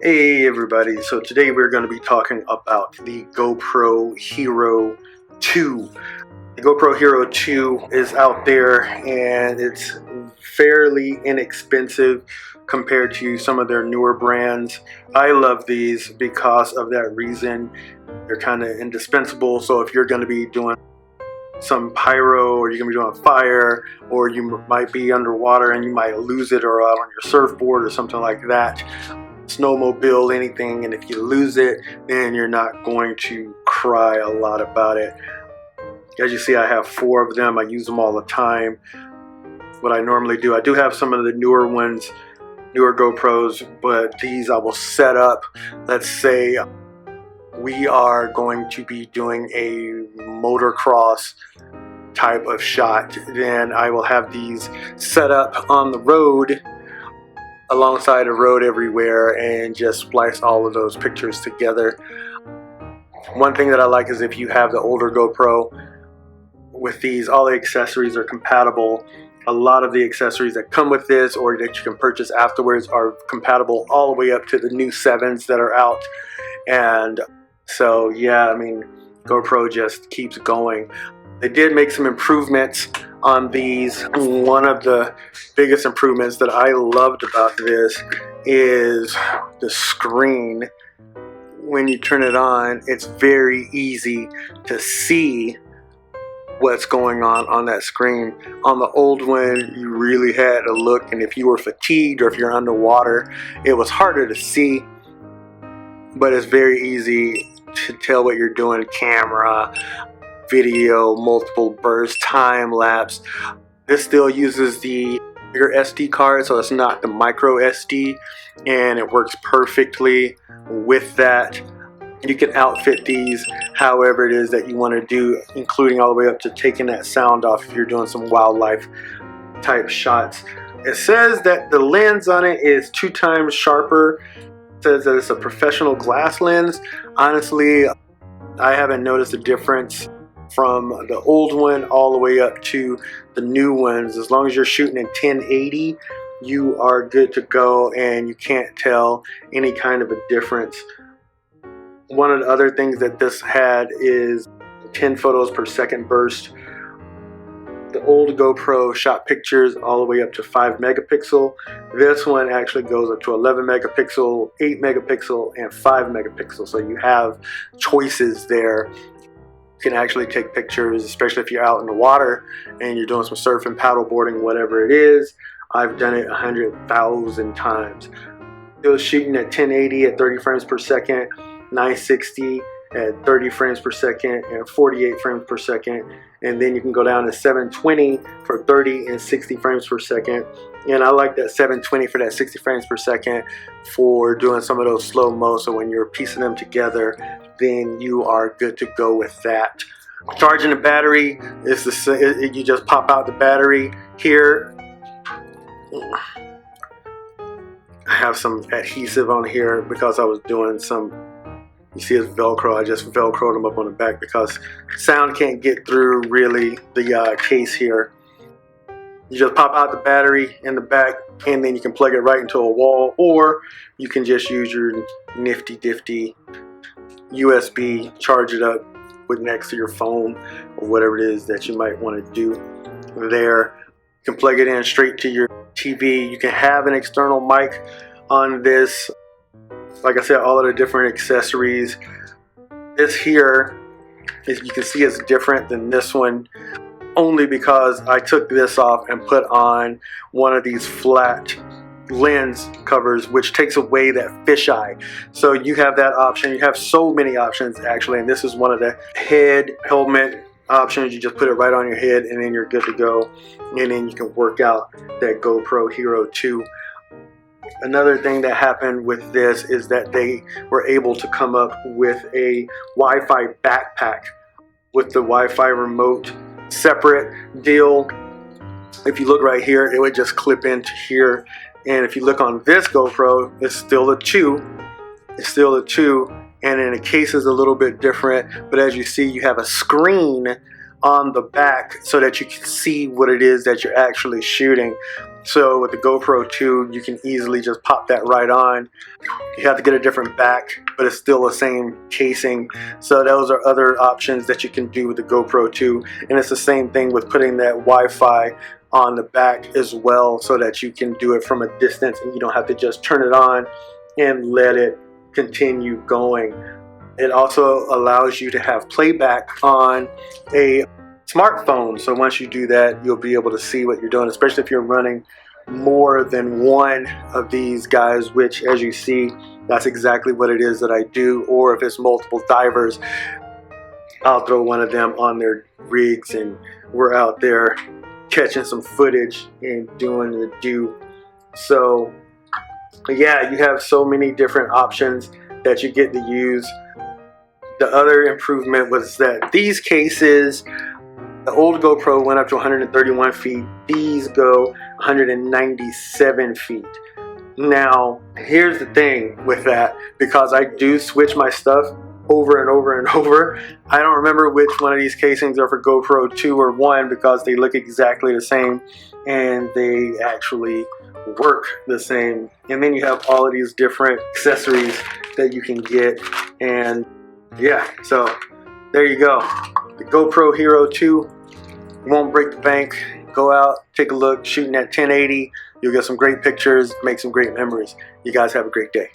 Hey everybody, so today we're going to be talking about the GoPro Hero 2. The GoPro Hero 2 is out there and it's fairly inexpensive compared to some of their newer brands. I love these because of that reason. They're kind of indispensable, so if you're going to be doing some pyro, or you're going to be doing fire, or you might be underwater and you might lose it, or out on your surfboard or something like that, snowmobile, anything, and if you lose it, then you're not going to cry a lot about it. As you see, I have 4 of them. I use them all the time. What I normally do, I do have some of the newer ones, newer GoPros, but these I will set up. Let's say we are going to be doing a motocross type of shot, then I will have these set up on the road, alongside the road everywhere, and just splice all of those pictures together. One thing that I like is if you have the older GoPro, with these, all the accessories are compatible. A lot of the accessories that come with this or that you can purchase afterwards are compatible all the way up to the new 7s that are out. And so yeah, I mean, GoPro just keeps going. They did make some improvements on these. One of the biggest improvements that I loved about this is the screen. When you turn it on, it's very easy to see what's going on that screen. On the old one, you really had to look, and if you were fatigued or if you're underwater, it was harder to see, but it's very easy to tell what you're doing. Camera, video, multiple bursts, time lapse. This still uses the bigger SD card, so it's not the micro SD, and it works perfectly with that. You can outfit these however it is that you want to do, including all the way up to taking that sound off if you're doing some wildlife type shots. It says that the lens on it is 2 times sharper. It says that it's a professional glass lens. Honestly, I haven't noticed a difference from the old one all the way up to the new ones. As long as you're shooting in 1080, you are good to go, and you can't tell any kind of a difference. One of the other things that this had is 10 photos per second burst. The old GoPro shot pictures all the way up to 5 megapixel. This one actually goes up to 11 megapixel, 8 megapixel, and 5 megapixel. So you have choices there. You can actually take pictures, especially if you're out in the water and you're doing some surfing, paddle boarding, whatever it is. I've done it 100,000 times. It was shooting at 1080 at 30 frames per second, 960 at 30 frames per second, and 48 frames per second. And then you can go down to 720 for 30 and 60 frames per second. And I like that 720 for that 60 frames per second for doing some of those slow-mo. So when you're piecing them together, then you are good to go with that. Charging the battery is you just pop out the battery here. I have some adhesive on here because I was doing some, you see it's Velcro. I just Velcroed them up on the back because sound can't get through really the case here. You just pop out the battery in the back, and then you can plug it right into a wall, or you can just use your nifty USB, charge it up with next to your phone or whatever it is that you might want to do there. You can plug it in straight to your TV. You can have an external mic on this. Like I said, all of the different accessories. This here, as you can see, is different than this one, only because I took this off and put on one of these flat lens covers, which takes away that fisheye. So you have that option. You have so many options actually, and this is one of the helmet options. You just put it right on your head, and then you're good to go, and then you can work out that GoPro Hero 2. Another thing that happened with this is that they were able to come up with a Wi-Fi backpack with the Wi-Fi remote separate deal. If you look right here, it would just clip into here, and if you look on this GoPro, it's still a 2. It's still a 2, and then the case is a little bit different, but as you see, you have a screen on the back so that you can see what it is that you're actually shooting. So with the GoPro 2, you can easily just pop that right on. You have to get a different back, but it's still the same casing. So those are other options that you can do with the GoPro 2. And it's the same thing with putting that Wi-Fi on the back as well, so that you can do it from a distance and you don't have to just turn it on and let it continue going. It also allows you to have playback on a smartphone. So once you do that, you'll be able to see what you're doing, especially if you're running more than one of these guys, which, as you see, that's exactly what it is that I do. Or if it's multiple divers, I'll throw one of them on their rigs and we're out there catching some footage and doing the do. So yeah, you have so many different options that you get to use. The other improvement was that these cases, the old GoPro went up to 131 feet. These go 197 feet. Now, here's the thing with that, because I do switch my stuff over and over and over. I don't remember which one of these casings are for GoPro 2 or 1 because they look exactly the same and they actually work the same. And then you have all of these different accessories that you can get. And yeah, so there you go. The GoPro Hero 2 won't break the bank. Go out, take a look, shooting at 1080. You'll get some great pictures, make some great memories. You guys have a great day.